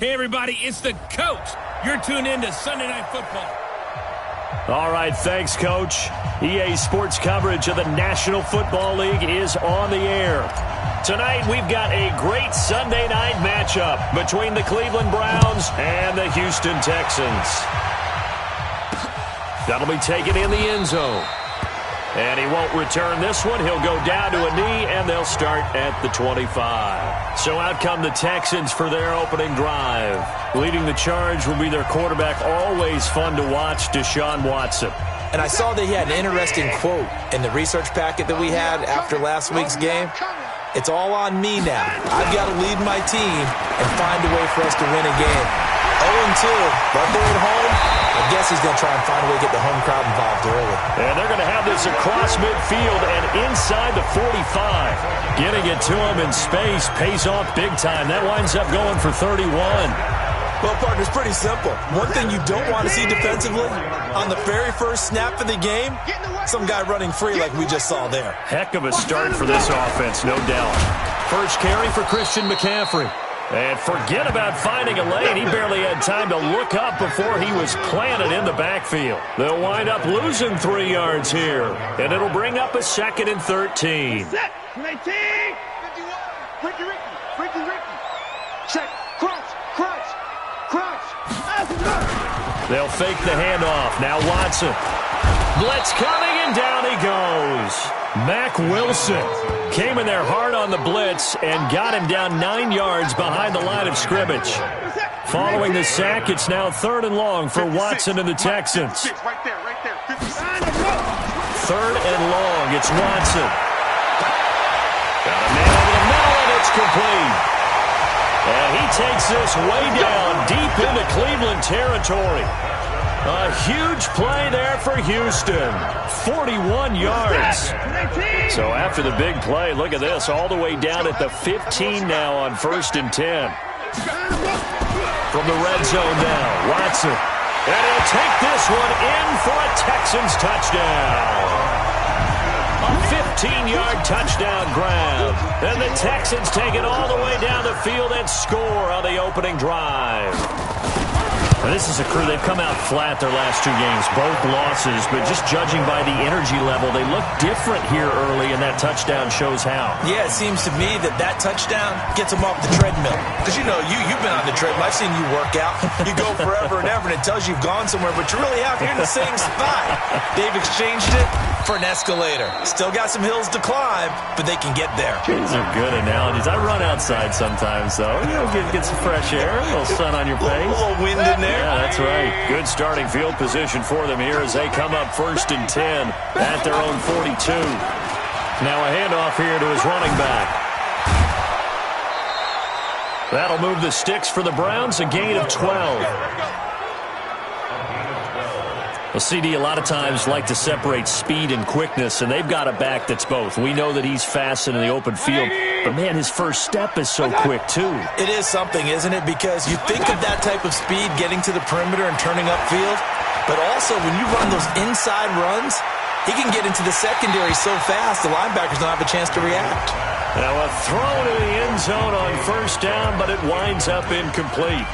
Hey, everybody, it's the coach. You're tuned in to Sunday Night Football. All right, thanks, Coach. EA Sports coverage of the National Football League is on the air. Tonight, we've got a great Sunday night matchup between the Cleveland Browns and the Houston Texans. That'll be taken in the end zone. And he won't return this one. He'll go down to a knee, and they'll start at the 25. So out come the Texans for their opening drive. Leading the charge will be their quarterback, always fun to watch, Deshaun Watson. And I saw that he had an interesting quote in the research packet that we had after last week's game. It's all on me now. I've got to lead my team and find a way for us to win a game. 0-2, but they're at home. I guess he's going to try and find a way to get the home crowd involved early. And they're going to have this across midfield and inside the 45. Getting it to him in space pays off big time. That winds up going for 31. Well, partner, it's pretty simple. One thing you don't want to see defensively, on the very first snap of the game, some guy running free like we just saw there. Heck of a start for this offense, no doubt. First carry for Christian McCaffrey. And forget about finding a lane. He barely had time to look up before he was planted in the backfield. They'll wind up losing 3 yards here. And it'll bring up a 2nd and 13. Set. 19. 51. Ricky. Check. Crouch. They'll fake the handoff. Now Watson. Blitz coming, and down he goes. Mack Wilson came in there hard on the blitz and got him down 9 yards behind the line of scrimmage. Following the sack, it's now 3rd and long for Watson and the Texans. 3rd and long, it's Watson. Got a man over the middle, and it's complete. And he takes this way down deep into Cleveland territory. A huge play there for Houston. 41 yards. So after the big play, look at this, all the way down at the 15 now on 1st and 10. From the red zone now, Watson. And he'll take this one in for a Texans touchdown. A 15-yard touchdown grab. And the Texans take it all the way down the field and score on the opening drive. Well, this is a crew, they've come out flat their last 2 games, both losses, but just judging by the energy level, they look different here early, and that touchdown shows how. Yeah, it seems to me that touchdown gets them off the treadmill. Because, you know, you've been on the treadmill. I've seen you work out. You go forever and ever, and it tells you you've gone somewhere, but you're really out here in the same spot. They've exchanged it for an escalator. Still got some hills to climb, but they can get there. These are good analogies. I run outside sometimes, though. You know, get some fresh air, a little sun on your face. A little wind in there. Yeah, that's right. Good starting field position for them here as they come up 1st and 10 at their own 42. Now a handoff here to his running back. That'll move the sticks for the Browns, a gain of 12. Well, CD, a lot of times like to separate speed and quickness, and they've got a back that's both. We know that he's fast in the open field, but, man, his first step is so quick, too. It is something, isn't it? Because you think of that type of speed getting to the perimeter and turning upfield, but also when you run those inside runs, he can get into the secondary so fast the linebackers don't have a chance to react. Now a throw to the end zone on 1st down, but it winds up incomplete.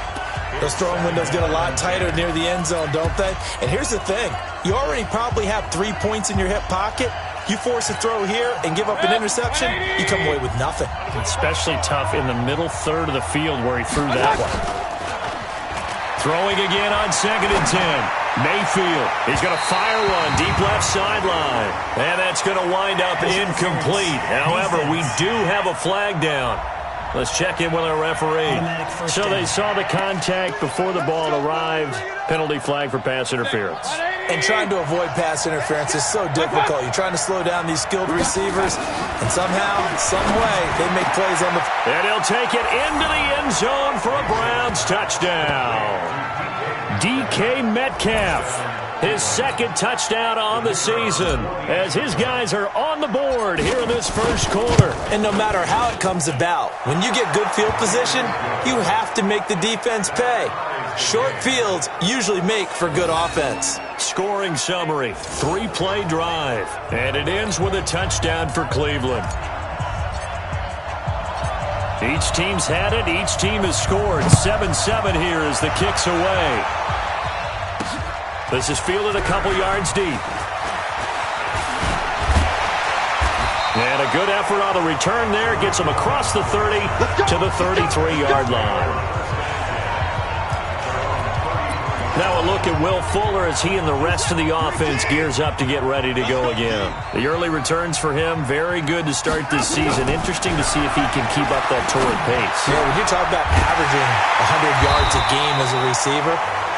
Those throwing windows get a lot tighter near the end zone, don't they? And here's the thing. You already probably have 3 points in your hip pocket. You force a throw here and give up an interception, you come away with nothing. Especially tough in the middle third of the field where he threw that one. Throwing again on 2nd and 10. Mayfield, he's going to fire one deep left sideline. And that's going to wind up incomplete. However, we do have a flag down. Let's check in with our referee. So they saw the contact before the ball arrived. Penalty flag for pass interference. And trying to avoid pass interference is so difficult. You're trying to slow down these skilled receivers, and somehow, some way, they make plays on the... And he'll take it into the end zone for a Browns touchdown. DK Metcalf. His 2nd touchdown on the season as his guys are on the board here in this 1st quarter. And no matter how it comes about, when you get good field position, you have to make the defense pay. Short fields usually make for good offense. Scoring summary, 3-play drive, and it ends with a touchdown for Cleveland. Each team's had it. Each team has scored. 7-7 here as the kick's away. This is fielded a couple yards deep. And a good effort on the return there. Gets him across the 30 to the 33-yard line. Now a look at Will Fuller as he and the rest of the offense gears up to get ready to go again. The early returns for him, very good to start this season. Interesting to see if he can keep up that torrid pace. Yeah, when you talk about averaging 100 yards a game as a receiver,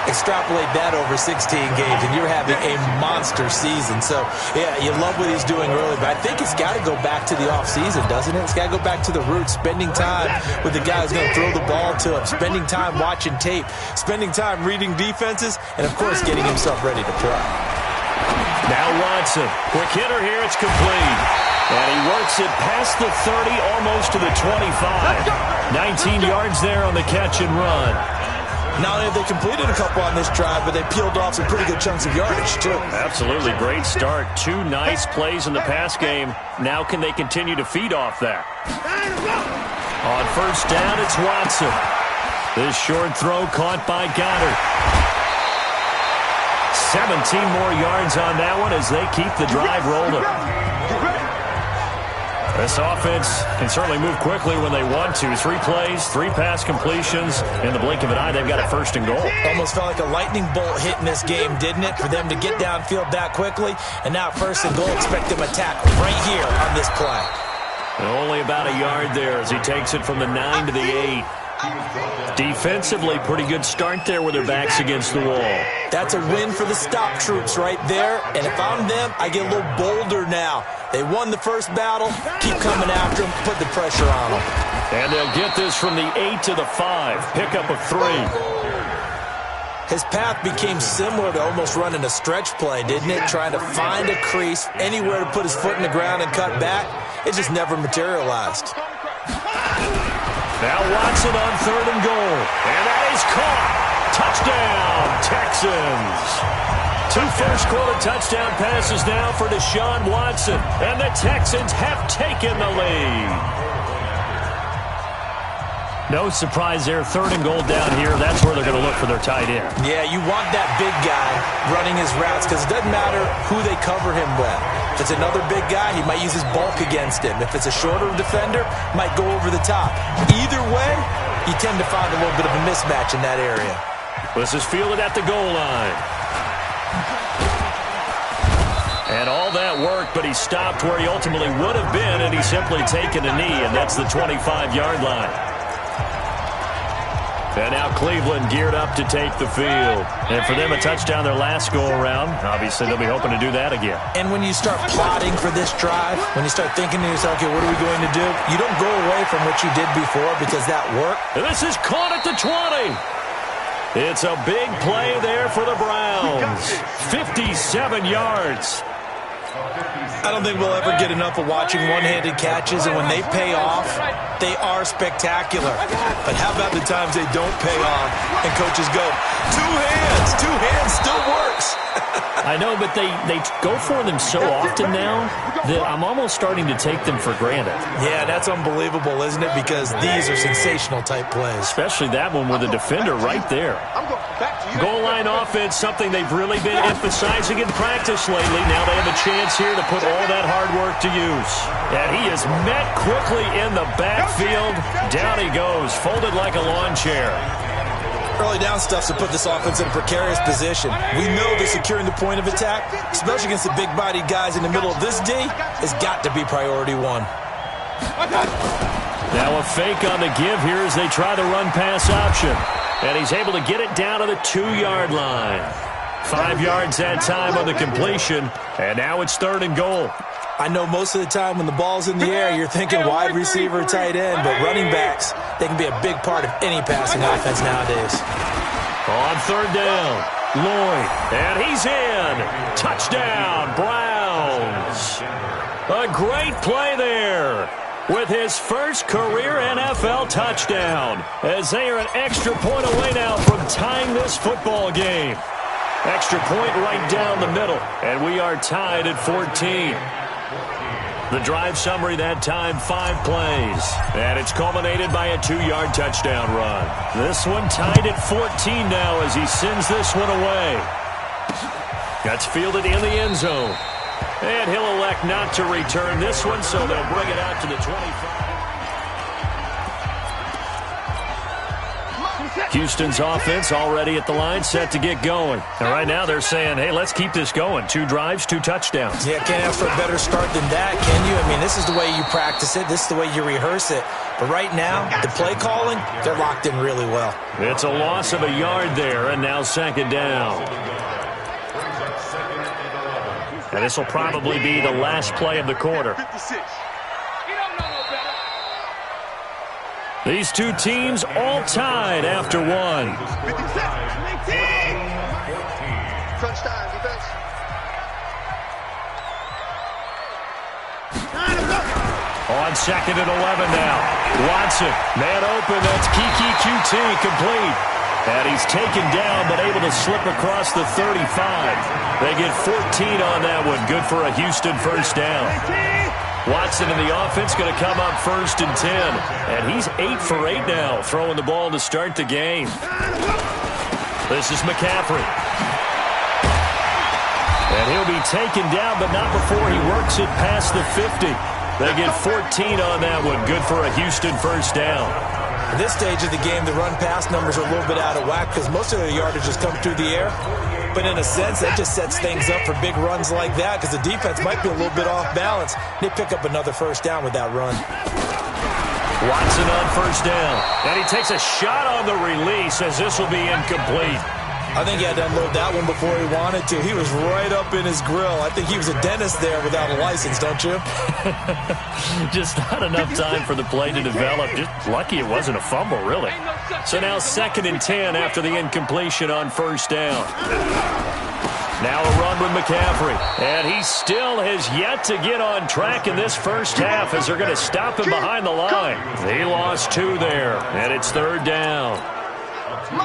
extrapolate that over 16 games, and you're having a monster season. So, yeah, you love what he's doing early, but I think it's got to go back to the offseason, doesn't it? It's got to go back to the roots, spending time with the guy who's going to throw the ball to him, spending time watching tape, spending time reading defenses, and, of course, getting himself ready to play. Now Watson, quick hitter here, it's complete. And he works it past the 30, almost to the 25. 19 yards there on the catch and run. Not only have they completed a couple on this drive, but they peeled off some pretty good chunks of yardage, too. Absolutely. Great start. 2 nice plays in the pass game. Now can they continue to feed off that? On first down, it's Watson. This short throw caught by Goddard. 17 more yards on that one as they keep the drive rolling. This offense can certainly move quickly when they want to. 3 plays, 3 pass completions. In the blink of an eye, they've got a first and goal. Almost felt like a lightning bolt hit in this game, didn't it? For them to get downfield that quickly. And now first and goal, expect them attack right here on this play. And only about a yard there as he takes it from the 9 to the 8. Defensively, pretty good start there with their backs against the wall. That's a win for the stop troops right there. And if I'm them, I get a little bolder now. They won the first battle. Keep coming after them. Put the pressure on them. And they'll get this from the 8 to the 5. Pickup of 3. His path became similar to almost running a stretch play, didn't it? Trying to find a crease, anywhere to put his foot in the ground and cut back. It just never materialized. Now Watson on 3rd and goal. And that is caught. Touchdown, Texans. 2 first-quarter touchdown passes now for Deshaun Watson. And the Texans have taken the lead. No surprise there. 3rd and goal down here. That's where they're going to look for their tight end. Yeah, you want that big guy running his routes because it doesn't matter who they cover him with. If it's another big guy, he might use his bulk against him. If it's a shorter defender, might go over the top. Either way, you tend to find a little bit of a mismatch in that area. This is fielded at the goal line. And all that work, but he stopped where he ultimately would have been, and he's simply taken a knee, and that's the 25-yard line. And now Cleveland geared up to take the field. And for them, a touchdown their last go-around. Obviously, they'll be hoping to do that again. And when you start plotting for this drive, when you start thinking to yourself, okay, what are we going to do? You don't go away from what you did before because that worked. And this is caught at the 20. It's a big play there for the Browns. 57 yards. I don't think we'll ever get enough of watching one-handed catches, and when they pay off, they are spectacular. But how about the times they don't pay off, and coaches go, 2 hands still works. I know, but they go for them so often now that I'm almost starting to take them for granted. Yeah, that's unbelievable, isn't it? Because these are sensational-type plays. Especially that one with a defender right there. Goal line offense, something they've really been emphasizing in practice lately. Now they have a chance here to put all that hard work to use. And he is met quickly in the backfield. Down he goes, folded like a lawn chair. Early down stuff to put this offense in a precarious position. We know that securing the point of attack, especially against the big-bodied guys in the middle of this D, has got to be priority 1. Now a fake on the give here as they try the run-pass option. And he's able to get it down to the 2-yard line. 5 yards that time on the completion. And now it's 3rd and goal. I know most of the time when the ball's in the air, you're thinking wide receiver, tight end, but running backs, they can be a big part of any passing offense nowadays. On 3rd down, Lloyd, and he's in. Touchdown, Browns. A great play there with his first career NFL touchdown, as they are an extra point away now from tying this football game. Extra point right down the middle, and we are tied at 14. The drive summary that time, 5 plays. And it's culminated by a 2-yard touchdown run. This one tied at 14 now as he sends this one away. That's fielded in the end zone. And he'll elect not to return this one, so they'll bring it out to the 25. Houston's offense already at the line, set to get going. And right now they're saying, hey, let's keep this going. 2 drives, 2 touchdowns. Yeah, can't ask for a better start than that, can you? I mean, this is the way you practice it. This is the way you rehearse it. But right now, the play calling, they're locked in really well. It's a loss of a yard there, and now 2nd down. And this will probably be the last play of the quarter. These two teams all tied after 1. Crunch time, defense. On 2nd and 11 now. Watson, man open, that's Kiki QT, complete. And he's taken down, but able to slip across the 35. They get 14 on that one. Good for a Houston first down. Watson and the offense going to come up 1st and 10. And he's 8 for 8 now, throwing the ball to start the game. This is McCaffrey. And he'll be taken down, but not before he works it past the 50. They get 14 on that one. Good for a Houston first down. At this stage of the game, the run-pass numbers are a little bit out of whack because most of their yardage has come through the air. But in a sense, that just sets things up for big runs like that because the defense might be a little bit off balance. They pick up another first down with that run. Watson on first down. And he takes a shot on the release as this will be incomplete. I think he had to unload that one before he wanted to. He was right up in his grill. I think he was a dentist there without a license, don't you? Just not enough time for the play to develop. Just lucky it wasn't a fumble, really. So now 2nd and 10 after the incompletion on first down. Now a run with McCaffrey. And he still has yet to get on track in this first half as they're going to stop him behind the line. He lost 2 there, and it's 3rd down.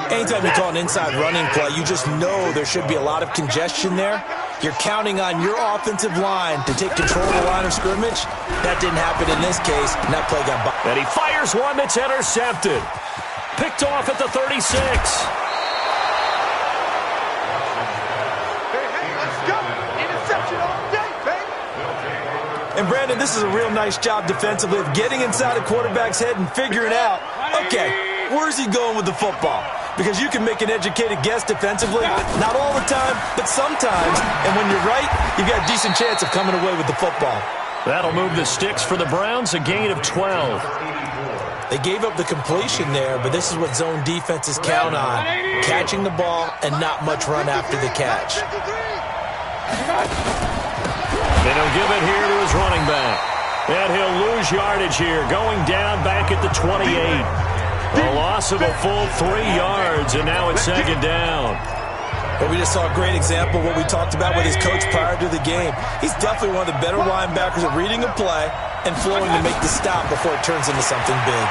Anytime you call an inside running play, you just know there should be a lot of congestion there. You're counting on your offensive line to take control of the line of scrimmage. That didn't happen in this case, and that play got by. And he fires one that's intercepted. Picked off at the 36. And Brandon, this is a real nice job defensively of getting inside a quarterback's head and figuring out, okay, where's he going with the football? Because you can make an educated guess defensively, not all the time, but sometimes. And when you're right, you've got a decent chance of coming away with the football. That'll move the sticks for the Browns, a gain of 12. They gave up the completion there, but this is what zone defenses count on. Catching the ball and not much run after the catch. They don't give it here to his running back. And he'll lose yardage here, going down back at the 28. A loss of a full 3 yards, and now it's 2nd down. But we just saw a great example of what we talked about with his coach prior to the game. He's definitely one of the better linebackers at reading a play and flowing to make the stop before it turns into something big.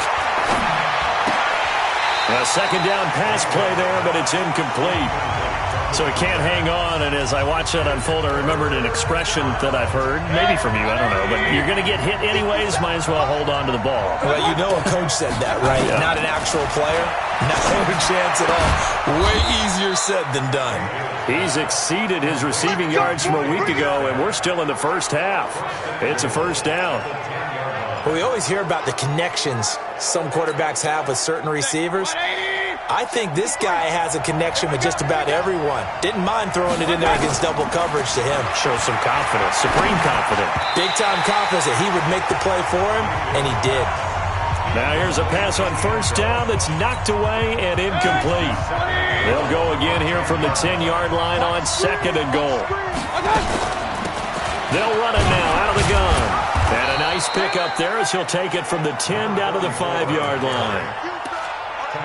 A 2nd down pass play there, but it's incomplete. So he can't hang on, and as I watch that unfold, I remembered an expression that I've heard, maybe from you, I don't know, but you're going to get hit anyways, might as well hold on to the ball. Well, you know a coach said that, right? Yeah. Not an actual player. No chance at all. Way easier said than done. He's exceeded his receiving yards from a week ago, and we're still in the first half. It's a first down. Well, we always hear about the connections some quarterbacks have with certain receivers. I think this guy has a connection with just about everyone. Didn't mind throwing it in there against double coverage to him. Shows some confidence, supreme confidence. Big-time confidence that he would make the play for him, and he did. Now here's a pass on first down that's knocked away and incomplete. They'll go again here from the 10-yard line on 2nd and goal. They'll run it now out of the gun. And a nice pick up there as he'll take it from the 10 down to the 5-yard line.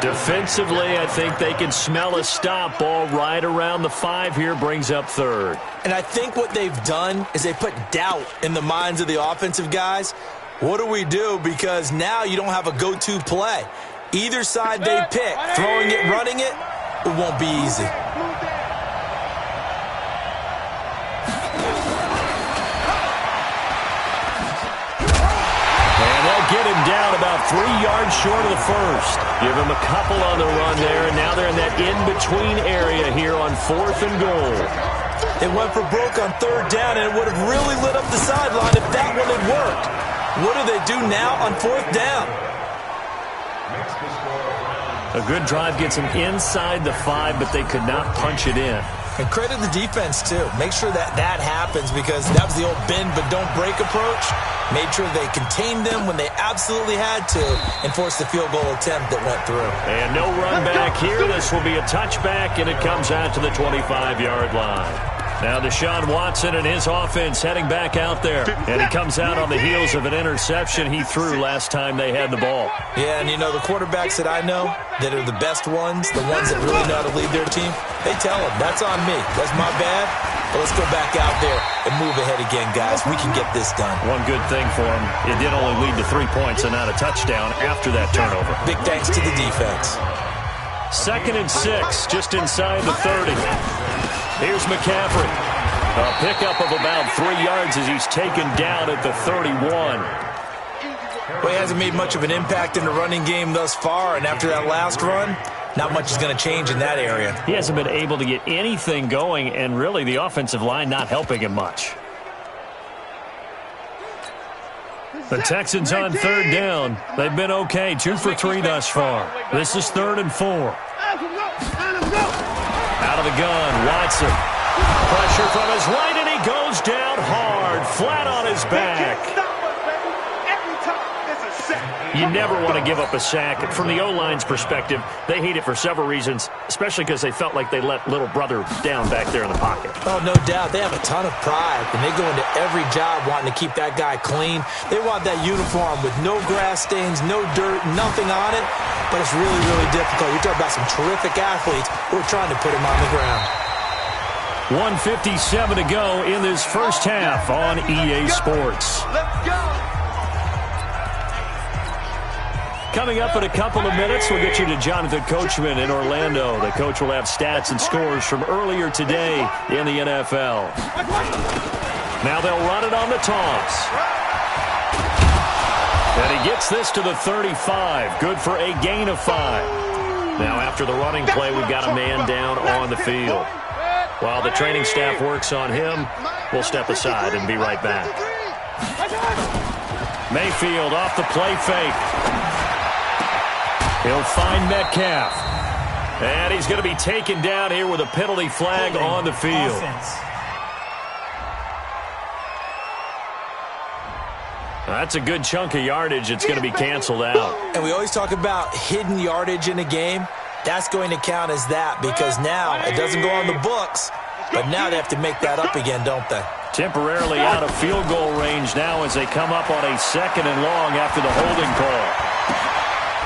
Defensively, I think they can smell a stop. Ball right around the 5 here, brings up 3rd. And I think what they've done is they put doubt in the minds of the offensive guys. What do we do? Because now you don't have a go-to play. Either side they pick, throwing it, running it, it won't be easy. about 3 yards short of the first. Give them a couple on the run there, and now they're in that in-between area here on 4th and goal. It went for broke on 3rd down, and it would have really lit up the sideline if that one had worked. What do they do now on 4th down? A good drive gets them inside the 5, but they could not punch it in. And credit the defense, too. Make sure that happens, because that was the old bend but don't break approach. Made sure they contained them when they absolutely had to and forced the field goal attempt that went through. And no run back here. This will be a touchback, and it comes out to the 25-yard line. Now Deshaun Watson and his offense heading back out there. And he comes out on the heels of an interception he threw last time they had the ball. Yeah, and you know, the quarterbacks that I know that are the best ones, the ones that really know how to lead their team, they tell them, that's on me. That's my bad. But let's go back out there and move ahead again, guys. We can get this done. One good thing for him, it did only lead to 3 points and not a touchdown after that turnover. Big thanks to the defense. 2nd and 6, just inside the 30. Here's McCaffrey. A pickup of about 3 yards as he's taken down at the 31. Well, he hasn't made much of an impact in the running game thus far, and after that last run, not much is going to change in that area. He hasn't been able to get anything going, and really the offensive line not helping him much. The Texans on 3rd down. They've been okay, 2 for 3 thus far. This is 3rd and 4. Out of the gun, Watson. Pressure from his right, and he goes down hard, flat on his back. You never want to give up a sack. From the O-line's perspective, they hate it for several reasons, especially because they felt like they let little brother down back there in the pocket. Oh, no doubt. They have a ton of pride, and they go into every job wanting to keep that guy clean. They want that uniform with no grass stains, no dirt, nothing on it, but it's really, really difficult. You're talking about some terrific athletes who are trying to put him on the ground. 1:57 to go in this first half on EA Sports. Let's go. Coming up in a couple of minutes, we'll get you to Jonathan Coachman in Orlando. The coach will have stats and scores from earlier today in the NFL. Now they'll run it on the toss. And he gets this to the 35. Good for a gain of 5. Now after the running play, we've got a man down on the field. While the training staff works on him, we'll step aside and be right back. Mayfield off the play fake. He'll find Metcalf. And he's going to be taken down here with a penalty flag on the field. That's a good chunk of yardage. It's going to be canceled out. And we always talk about hidden yardage in a game. That's going to count as that, because now it doesn't go on the books, but now they have to make that up again, don't they? Temporarily out of field goal range now as they come up on a 2nd and long after the holding call.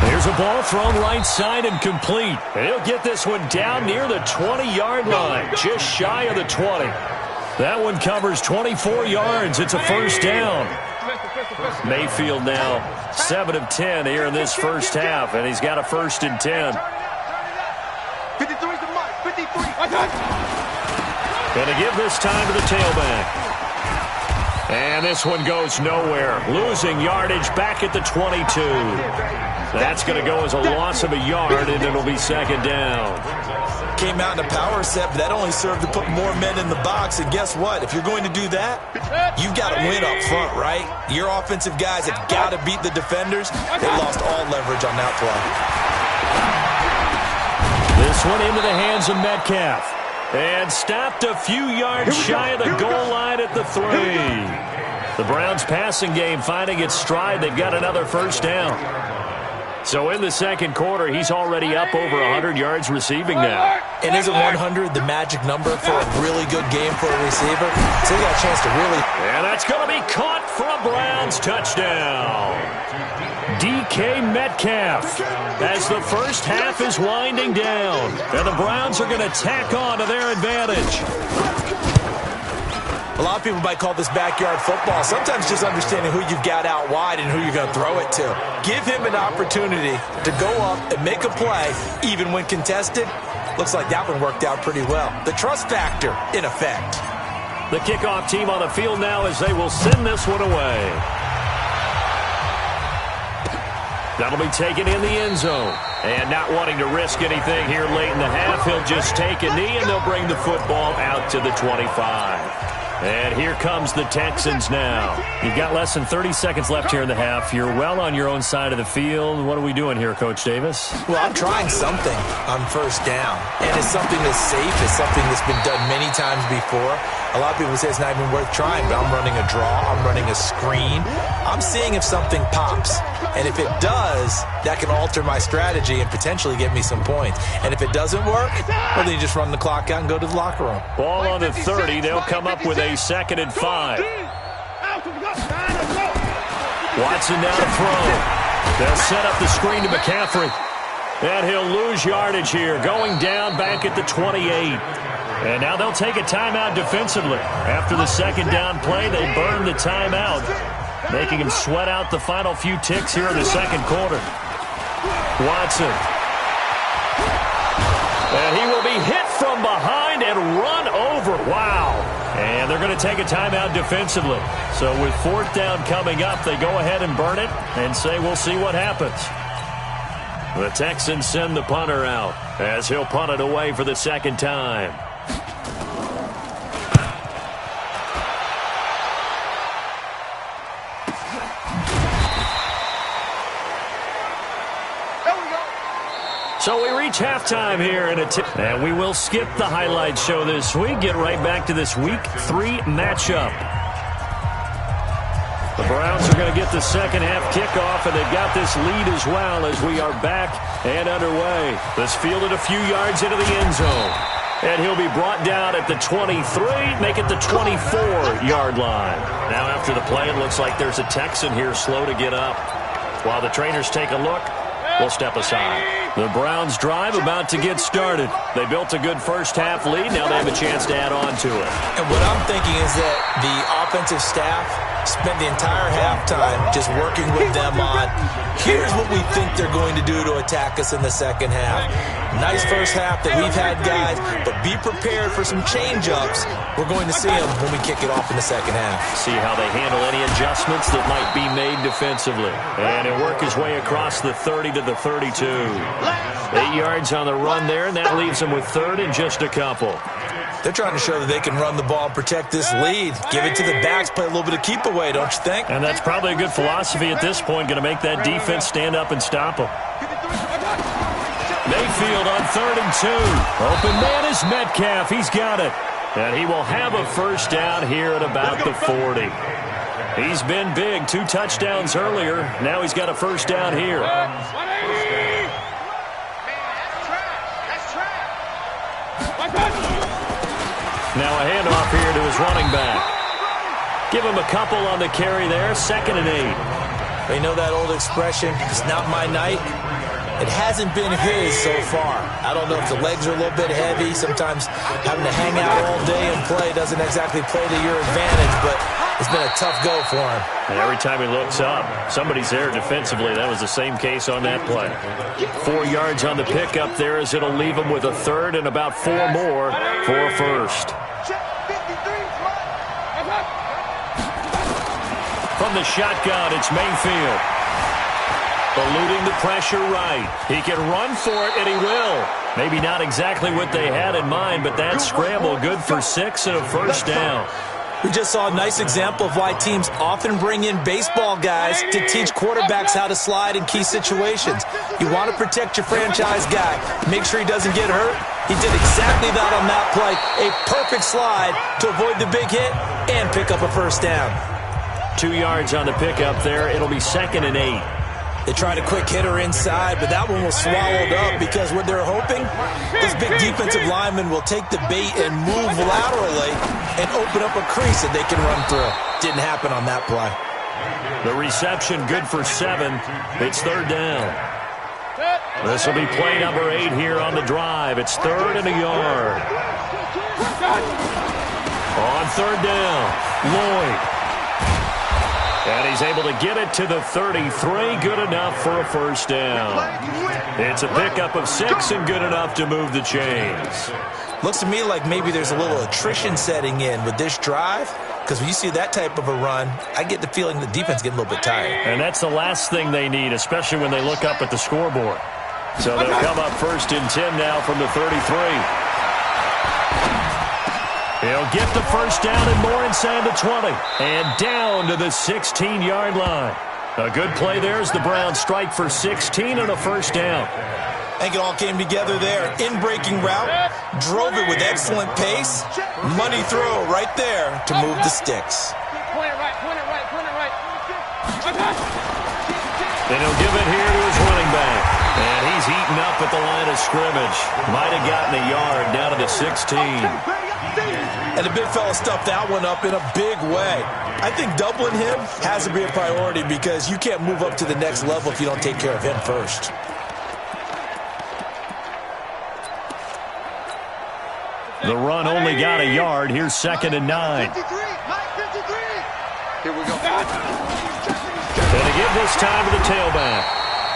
There's a ball thrown right side and complete. And he'll get this one down near the 20-yard line, just shy of the 20. That one covers 24 yards. It's a first down. Mayfield now 7 of 10 here in this first half, and he's got a 1st and 10. 53's the mark. 53. Going to give this time to the tailback. And this one goes nowhere. Losing yardage back at the 22. That's going to go as a loss of a yard, and it'll be 2nd down. Came out in a power set, but that only served to put more men in the box. And guess what? If you're going to do that, you've got to win up front, right? Your offensive guys have got to beat the defenders. They lost all leverage on that play. This one into the hands of Metcalf. And stopped a few yards shy of the goal line at the 3. The Browns' passing game finding its stride. They've got another first down. So in the second quarter, he's already up over 100 yards receiving now. And isn't 100 the magic number for a really good game for a receiver? So he got a chance to really... And that's going to be caught for a Browns touchdown. DK Metcalf as the first half is winding down. And the Browns are going to tack on to their advantage. A lot of people might call this backyard football. Sometimes just understanding who you've got out wide and who you're going to throw it to. Give him an opportunity to go up and make a play, even when contested. Looks like that one worked out pretty well. The trust factor in effect. The kickoff team on the field now as they will send this one away. That'll be taken in the end zone. And not wanting to risk anything here late in the half, he'll just take a knee, and they'll bring the football out to the 25. And here comes the Texans now. You've got less than 30 seconds left here in the half. You're well on your own side of the field. What are we doing here, Coach Davis? Well, I'm trying something on first down. And it's something that's safe. It's something that's been done many times before. A lot of people say it's not even worth trying, but I'm running a draw. I'm running a screen. I'm seeing if something pops. And if it does, that can alter my strategy and potentially get me some points. And if it doesn't work, well, then you just run the clock out and go to the locker room. Ball on the 30. They'll come up with a 2nd and 5. Watson now to throw. They'll set up the screen to McCaffrey. And he'll lose yardage here, going down back at the 28. And now they'll take a timeout defensively. After the 2nd down play, they burn the timeout, making him sweat out the final few ticks here in the 2nd quarter. Watson. And he will be hit from behind and run over. Wow. And they're going to take a timeout defensively. So with 4th down coming up, they go ahead and burn it and say we'll see what happens. The Texans send the punter out as he'll punt it away for the 2nd time. So we reach halftime here and we will skip the highlight show this week. Get right back to this Week 3 matchup. The Browns are going to get the 2nd half kickoff, and they've got this lead as well as we are back and underway. This fielded a few yards into the end zone. And he'll be brought down at the 23, make it the 24-yard line. Now after the play, it looks like there's a Texan here slow to get up. While the trainers take a look, we'll step aside. The Browns drive about to get started. They built a good first half lead. Now they have a chance to add on to it. And what I'm thinking is that the offensive staff spent the entire halftime just working with them on, here's what we think they're going to do to attack us in the 2nd half. Nice first half that we've had, guys, but be prepared for some change-ups. We're going to see them when we kick it off in the 2nd half. See how they handle any adjustments that might be made defensively. And he'll work his way across the 30 to the 32. 8 yards on the run there, and that leaves them with 3rd and just a couple. They're trying to show that they can run the ball and protect this lead. Give it to the backs, play a little bit of keep away, don't you think? And that's probably a good philosophy at this point, going to make that defense stand up and stop them. Mayfield on 3rd and 2. Open man is Metcalf. He's got it. And he will have a first down here at about the 40. He's been big. 2 touchdowns earlier. Now he's got a first down here. Now a handoff here to his running back. Give him a couple on the carry there. 2nd and 8. You know that old expression, it's not my night? It hasn't been his so far. I don't know if the legs are a little bit heavy. Sometimes having to hang out all day and play doesn't exactly play to your advantage, but it's been a tough go for him. And every time he looks up, somebody's there defensively. That was the same case on that play. 4 yards on the pickup there as it'll leave him with a 3rd and about 4 more for a first. From the shotgun, it's Mayfield. Eluding the pressure right. He can run for it, and he will. Maybe not exactly what they had in mind, but that scramble good for 6 and a first down. We just saw a nice example of why teams often bring in baseball guys to teach quarterbacks how to slide in key situations. You want to protect your franchise guy. Make sure he doesn't get hurt. He did exactly that on that play. A perfect slide to avoid the big hit and pick up a first down. 2 yards on the pickup there. It'll be 2nd and 8. They tried a quick hitter inside, but that one was swallowed up because what they're hoping, those big defensive linemen will take the bait and move laterally and open up a crease that they can run through. Didn't happen on that play. The reception good for 7. It's 3rd down. This will be play number 8 here on the drive. It's 3rd and a yard. On 3rd down, Lloyd. And he's able to get it to the 33. Good enough for a first down. It's a pickup of 6 and good enough to move the chains. Looks to me like maybe there's a little attrition setting in with this drive. Because when you see that type of a run, I get the feeling the defense getting a little bit tired. And that's the last thing they need, especially when they look up at the scoreboard. So they'll come up 1st and 10 now from the 33. He'll get the first down and more inside the 20. And down to the 16-yard line. A good play there as the Browns strike for 16 and a first down. I think it all came together there. In-breaking route, drove it with excellent pace. Money throw right there to move the sticks. Point it right. Then he'll give it here to his running back. And he's eaten up at the line of scrimmage. Might have gotten a yard down to the 16. And the big fella stuffed that one up in a big way. I think doubling him has to be a priority because you can't move up to the next level if you don't take care of him first. The run only got a yard. Here's 2nd and 9. 53. Here we go. And to give this time to the tailback.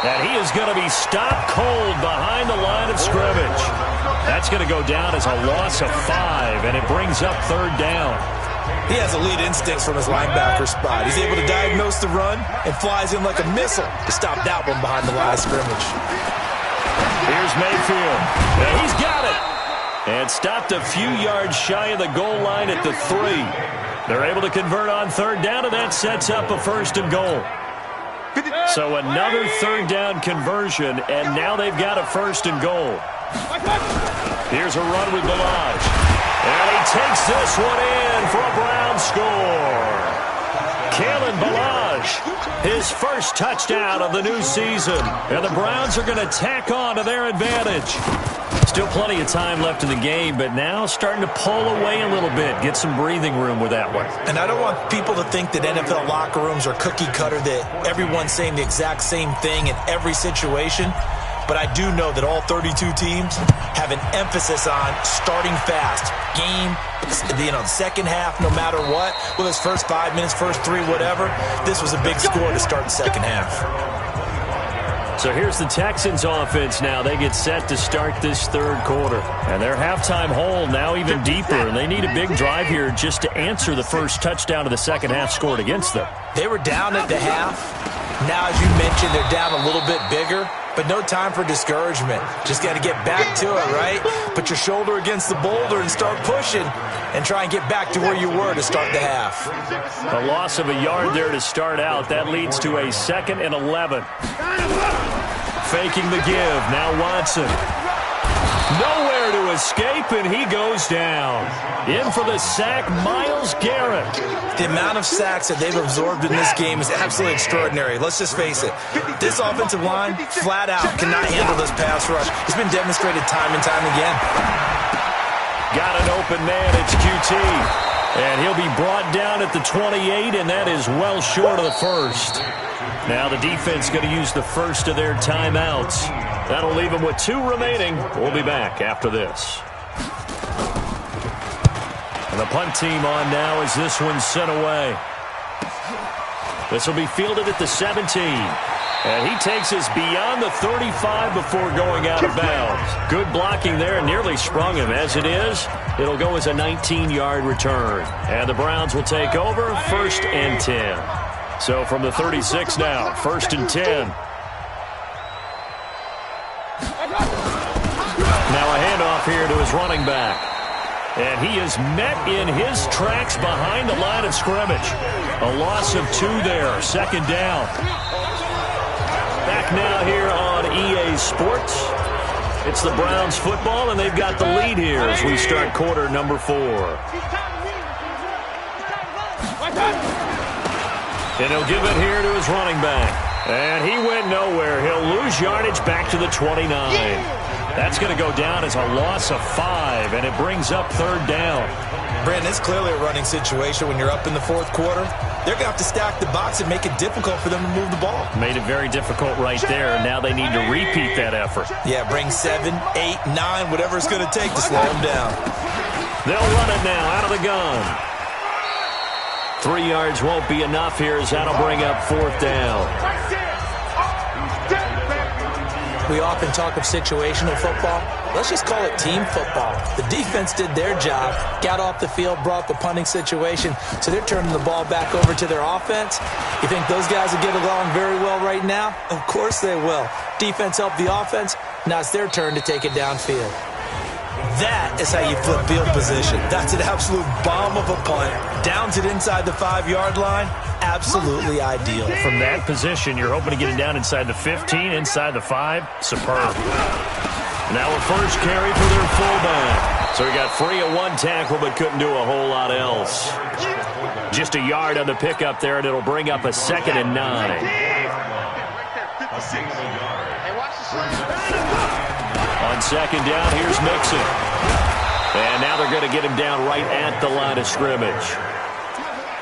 And he is going to be stopped cold behind the line of scrimmage. That's going to go down as a loss of 5, and it brings up 3rd down. He has elite instincts from his linebacker spot. He's able to diagnose the run and flies in like a missile to stop that one behind the line of scrimmage. Here's Mayfield. And he's got it. And stopped a few yards shy of the goal line at the 3. They're able to convert on 3rd down, and that sets up a 1st and goal. So another 3rd down conversion, and now they've got a 1st and goal. Here's a run with Balaj. And he takes this one in for a Brown score. Kalen Balaj, his first touchdown of the new season. And the Browns are going to tack on to their advantage. Still plenty of time left in the game, but now starting to pull away a little bit. Get some breathing room with that one. And I don't want people to think that NFL locker rooms are cookie cutter, that everyone's saying the exact same thing in every situation. But I do know that all 32 teams have an emphasis on starting fast. Game, the second half, no matter what. Whether it's first 5 minutes, first 3, whatever. This was a big score to start the second half. So here's the Texans offense now. They get set to start this 3rd quarter. And their halftime hole now even deeper. And they need a big drive here just to answer the first touchdown of the second half scored against them. They were down at the half. Now, as you mentioned, they're down a little bit bigger. But no time for discouragement. Just got to get back to it, right? Put your shoulder against the boulder and start pushing. And try and get back to where you were to start the half. A loss of a yard there to start out. That leads to a 2nd and 11. Faking the give. Now Watson. Nowhere to escape, and he goes down. In for the sack, Myles Garrett. The amount of sacks that they've absorbed in this game is absolutely extraordinary. Let's just face it. This offensive line, flat out, cannot handle this pass rush. It's been demonstrated time and time again. Got an open man. It's QT. And he'll be brought down at the 28, and that is well short of the 1st. Now the defense going to use the first of their timeouts. That'll leave them with 2 remaining. We'll be back after this. And the punt team on now as this one's sent away. This will be fielded at the 17. And he takes us beyond the 35 before going out of bounds. Good blocking there, nearly sprung him. As it is, it'll go as a 19-yard return. And the Browns will take over 1st and 10. So from the 36 now, 1st and 10. Now a handoff here to his running back. And he is met in his tracks behind the line of scrimmage. A loss of 2 there, 2nd down. Back now here on EA Sports. It's the Browns football, and they've got the lead here as we start quarter number 4. And he'll give it here to his running back. And he went nowhere. He'll lose yardage back to the 29. That's going to go down as a loss of 5, and it brings up 3rd down. Brandon, it's clearly a running situation when you're up in the 4th quarter. They're going to have to stack the box and make it difficult for them to move the ball. Made it very difficult right there, and now they need to repeat that effort. Yeah, bring 7, 8, 9, whatever it's going to take to slow them down. They'll run it now out of the gun. 3 yards won't be enough here as that'll bring up 4th down. We often talk of situational football. let's just call it team football. The defense did their job, got off the field, brought the punting situation, so they're turning the ball back over to their offense. You think those guys will get along very well right now? Of course they will. Defense helped the offense. Now it's their turn to take it downfield. That is how you flip field position. That's an absolute bomb of a punt. Downs it inside the 5-yard line. Absolutely ideal. From that position, you're hoping to get it down inside the 15, inside the 5. Superb. Now a first carry for their fullback. So he got free of one tackle but couldn't do a whole lot else. Just a yard on the pickup there, and it'll bring up a 2nd and 9. On 2nd down, here's Mixon. And now they're going to get him down right at the line of scrimmage.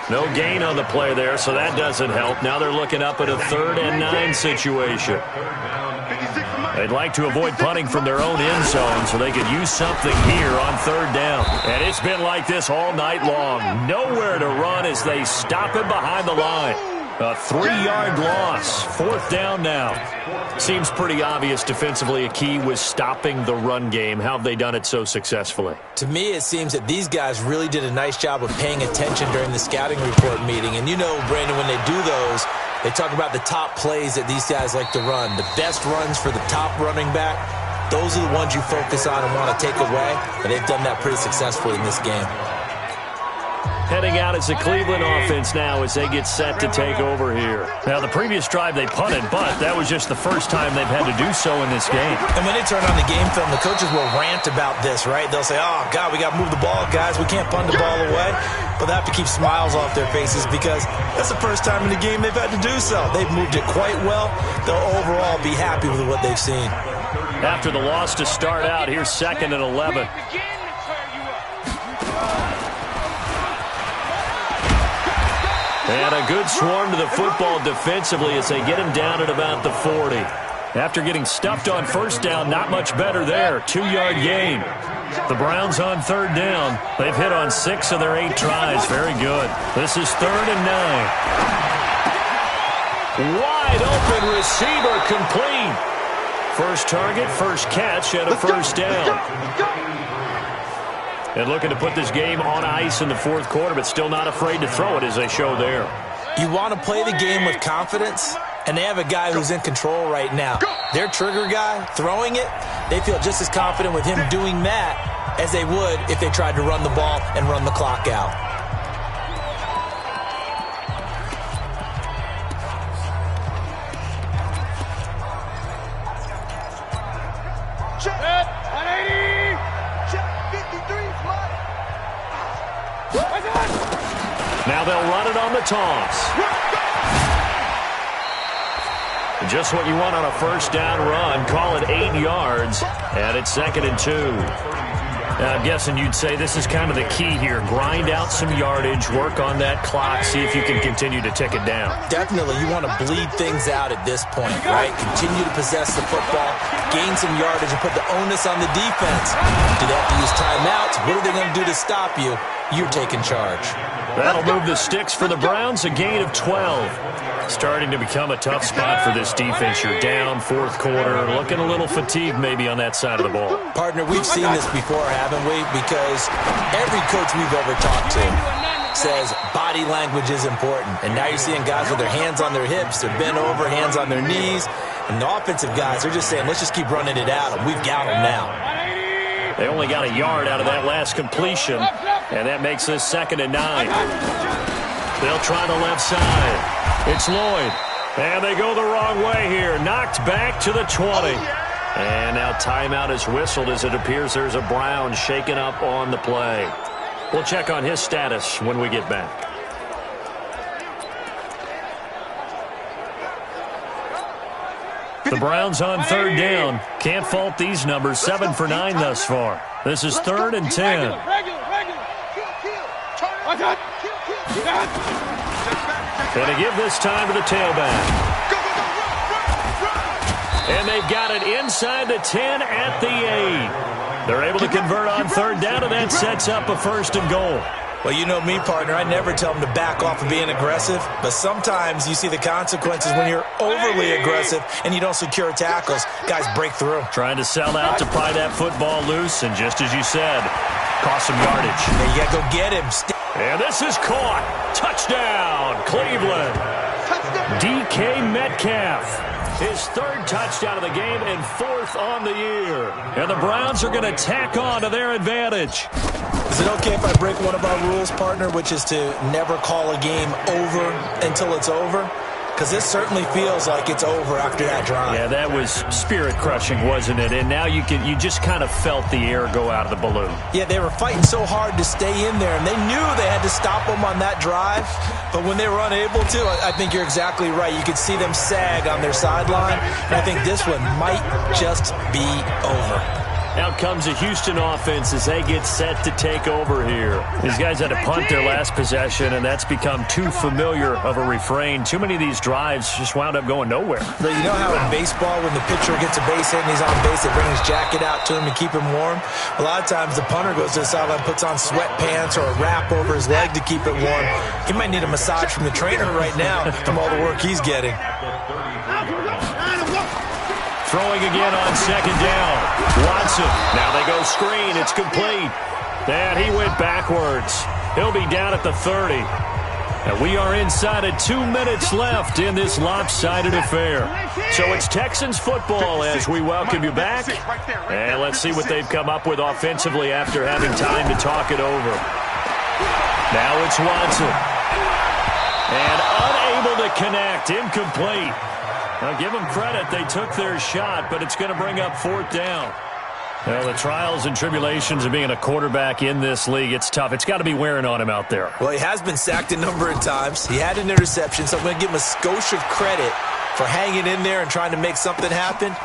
No gain on the play there, so that doesn't help. Now they're looking up at a 3rd and 9 situation. They'd like to avoid punting from their own end zone so they could use something here on 3rd down. And it's been like this all night long. Nowhere to run as they stop him behind the line. A 3-yard loss. 4th down now. Seems pretty obvious defensively a key was stopping the run game. How have they done it so successfully? To me, it seems that these guys really did a nice job of paying attention during the scouting report meeting. And you know, Brandon, when they do those, they talk about the top plays that these guys like to run. The best runs for the top running back, those are the ones you focus on and want to take away. And they've done that pretty successfully in this game. Heading out as the Cleveland offense now as they get set to take over here. Now, the previous drive they punted, but that was just the first time they've had to do so in this game. And when they turn on the game film, the coaches will rant about this, right? They'll say, oh, God, we got to move the ball, guys. We can't punt the ball away. But they have to keep smiles off their faces because that's the first time in the game they've had to do so. They've moved it quite well. They'll overall be happy with what they've seen. After the loss to start out, here's 2nd and 11. And a good swarm to the football defensively as they get him down at about the 40. After getting stuffed on 1st down, not much better there. 2-yard gain. The Browns on 3rd down. They've hit on 6 of their 8 tries. Very good. This is 3rd and 9. Wide open receiver complete. First target, first catch, and a 1st down. And looking to put this game on ice in the 4th quarter, but still not afraid to throw it as they show there. You want to play the game with confidence, and they have a guy who's in control right now. Their trigger guy, throwing it, they feel just as confident with him doing that as they would if they tried to run the ball and run the clock out. Now they'll run it on the toss. Just what you want on a 1st down run. Call it 8 yards, and it's 2nd and 2. Now, I'm guessing you'd say this is kind of the key here. Grind out some yardage, work on that clock, see if you can continue to tick it down. Definitely, you want to bleed things out at this point, right? Continue to possess the football, gain some yardage, and put the onus on the defense. Do they have to use timeouts? What are they going to do to stop you? You're taking charge. That'll move the sticks for the Browns, a gain of 12. Starting to become a tough spot for this defense. You're down 4th quarter, looking a little fatigued maybe on that side of the ball. Partner, we've seen this before, haven't we? Because every coach we've ever talked to says body language is important. And now you're seeing guys with their hands on their hips, they're bent over, hands on their knees. And the offensive guys, they're just saying, let's just keep running it at them. We've got them now. They only got a yard out of that last completion, and that makes this 2nd and 9. They'll try the left side. It's Lloyd. And they go the wrong way here. Knocked back to the 20. And now timeout is whistled as it appears there's a Brown shaken up on the play. We'll check on his status when we get back. The Browns on 3rd down. Can't fault these numbers. 7 for 9 thus far. This is 3rd and 10. Going to give this time to the tailback. And they've got it inside the 10 at the 8. They're able to convert on 3rd down, and that sets up a 1st and goal. Well, you know me, partner. I never tell them to back off of being aggressive, but sometimes you see the consequences when you're overly aggressive and you don't secure tackles. Guys break through. Trying to sell out to pry that football loose, and just as you said, cost some yardage. Yeah, you got to go get him. And this is caught. Touchdown, Cleveland. DK Metcalf. His third touchdown of the game and fourth on the year. And the Browns are going to tack on to their advantage. Is it okay if I break one of our rules, partner, which is to never call a game over until it's over? Because this certainly feels like it's over after that drive. Yeah, that was spirit-crushing, wasn't it? And now you just kind of felt the air go out of the balloon. Yeah, they were fighting so hard to stay in there, and they knew they had to stop them on that drive. But when they were unable to, I think you're exactly right. You could see them sag on their sideline, and I think this one might just be over. Out comes the Houston offense as they get set to take over here. These guys had to punt their last possession, and that's become too familiar of a refrain. Too many of these drives just wound up going nowhere. But you know how in baseball, when the pitcher gets a base hit and he's on base, they bring his jacket out to him to keep him warm? A lot of times the punter goes to the sideline, puts on sweatpants or a wrap over his leg to keep it warm. He might need a massage from the trainer right now from all the work he's getting. Throwing again on second down. Watson. Now they go screen. It's complete. And he went backwards. He'll be down at the 30. And we are inside of 2 minutes left in this lopsided affair. So it's Texans football as we welcome you back. And let's see what they've come up with offensively after having time to talk it over. Now it's Watson. And unable to connect. Incomplete. Now, give them credit. They took their shot, but it's going to bring up fourth down. Well, the trials and tribulations of being a quarterback in this league, it's tough. It's got to be wearing on him out there. Well, he has been sacked a number of times. He had an interception, so I'm going to give him a skosh of credit for hanging in there and trying to make something happen,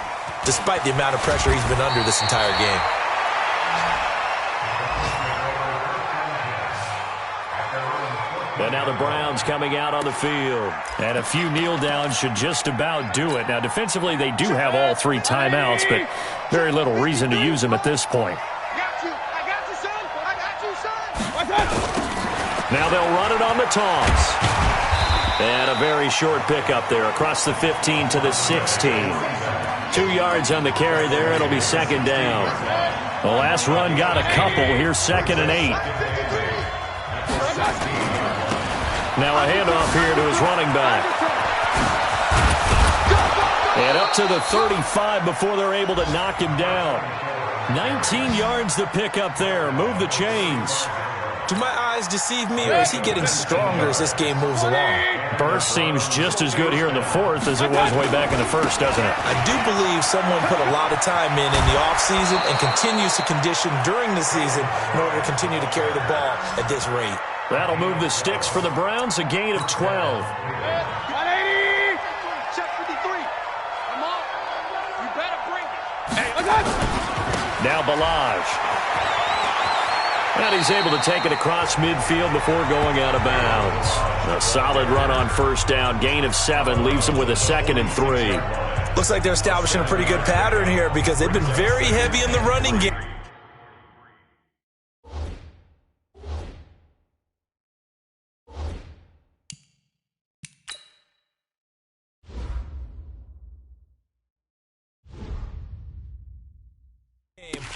despite the amount of pressure he's been under this entire game. And now the Browns coming out on the field. And a few kneel downs should just about do it. Now, defensively, they do have all three timeouts, but very little reason to use them at this point. Now they'll run it on the toss. And a very short pickup there across the 15 to the 16. 2 yards on the carry there. It'll be second down. The last run got a couple. Here's 2nd and 8. Now a handoff here to his running back. And up to the 35 before they're able to knock him down. 19 yards to pick up there. Move the chains. Do my eyes deceive me, or is he getting stronger as this game moves along? Burst seems just as good here in the fourth as it was way back in the first, doesn't it? I do believe someone put a lot of time in the offseason and continues to condition during the season in order to continue to carry the ball at this rate. That'll move the sticks for the Browns, a gain of 12. 180! Check 53. Come on. You better bring it. Hey, look up! Now Balaj. And he's able to take it across midfield before going out of bounds. A solid run on first down. Gain of 7 leaves him with a 2nd and 3. Looks like they're establishing a pretty good pattern here because they've been very heavy in the running game.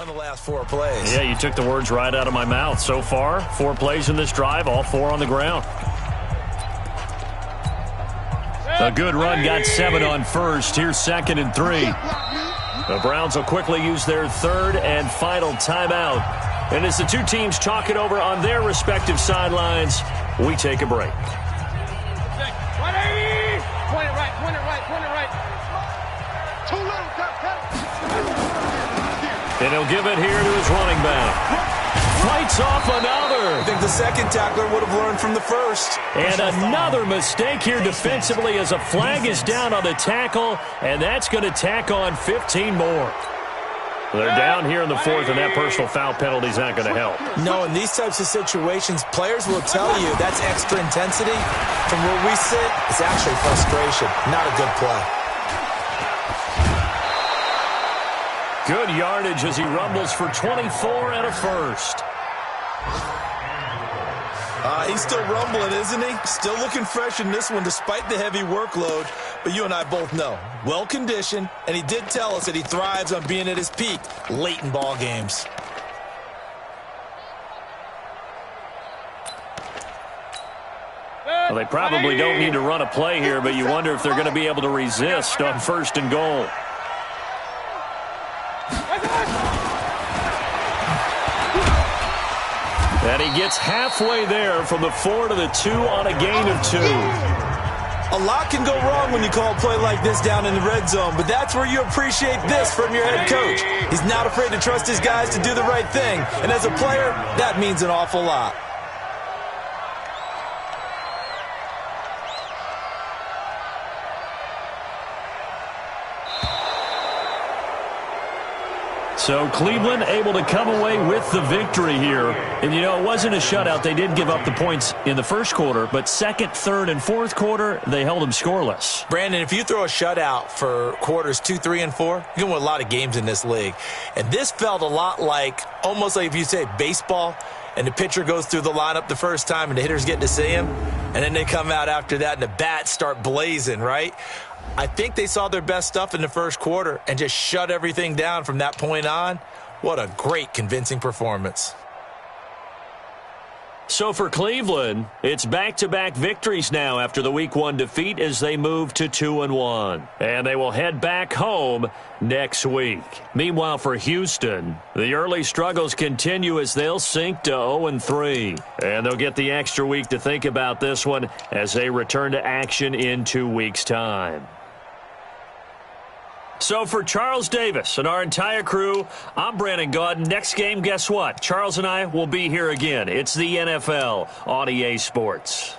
On the last 4 plays. Yeah, you took the words right out of my mouth. So far, 4 plays in this drive, all 4 on the ground. A good run, got 7 on first. Here's 2nd and 3. The Browns will quickly use their 3rd and final timeout. And as the two teams talk it over on their respective sidelines, we take a break. 180! Point it right, point it right, point it right. Too little, cut. And he'll give it here to his running back. Fights off another. I think the second tackler would have learned from the first. And another mistake here defensively as a flag is down on the tackle, and that's going to tack on 15 more. They're down here in the 4th, and that personal foul penalty is not going to help. No, in these types of situations, players will tell you that's extra intensity. From where we sit, it's actually frustration, not a good play. Good yardage as he rumbles for 24 and a first. He's still rumbling, isn't he? Still looking fresh in this one despite the heavy workload. But you and I both know, well-conditioned, and he did tell us that he thrives on being at his peak late in ball games. Well, they probably don't need to run a play here, but you wonder if they're going to be able to resist on 1st and goal. And he gets halfway there from the 4 to the 2 on a gain of 2. A lot can go wrong when you call a play like this down in the red zone, but that's where you appreciate this from your head coach. He's not afraid to trust his guys to do the right thing, and as a player, that means an awful lot. So Cleveland able to come away with the victory here. And, you know, it wasn't a shutout. They did give up the points in the first quarter, but second, third, and fourth quarter, they held them scoreless. Brandon, if you throw a shutout for quarters 2, 3, and 4, you can win a lot of games in this league. And this felt a lot like, almost like if you say baseball, and the pitcher goes through the lineup the first time and the hitters get to see him, and then they come out after that and the bats start blazing, right? I think they saw their best stuff in the first quarter and just shut everything down from that point on. What a great, convincing performance. So for Cleveland, it's back-to-back victories now after the Week 1 defeat as they move to 2-1. And they will head back home next week. Meanwhile, for Houston, the early struggles continue as they'll sink to 0-3. And they'll get the extra week to think about this one as they return to action in 2 weeks' time. So for Charles Davis and our entire crew, I'm Brandon Gaudin. Next game, guess what? Charles and I will be here again. It's the NFL on EA Sports.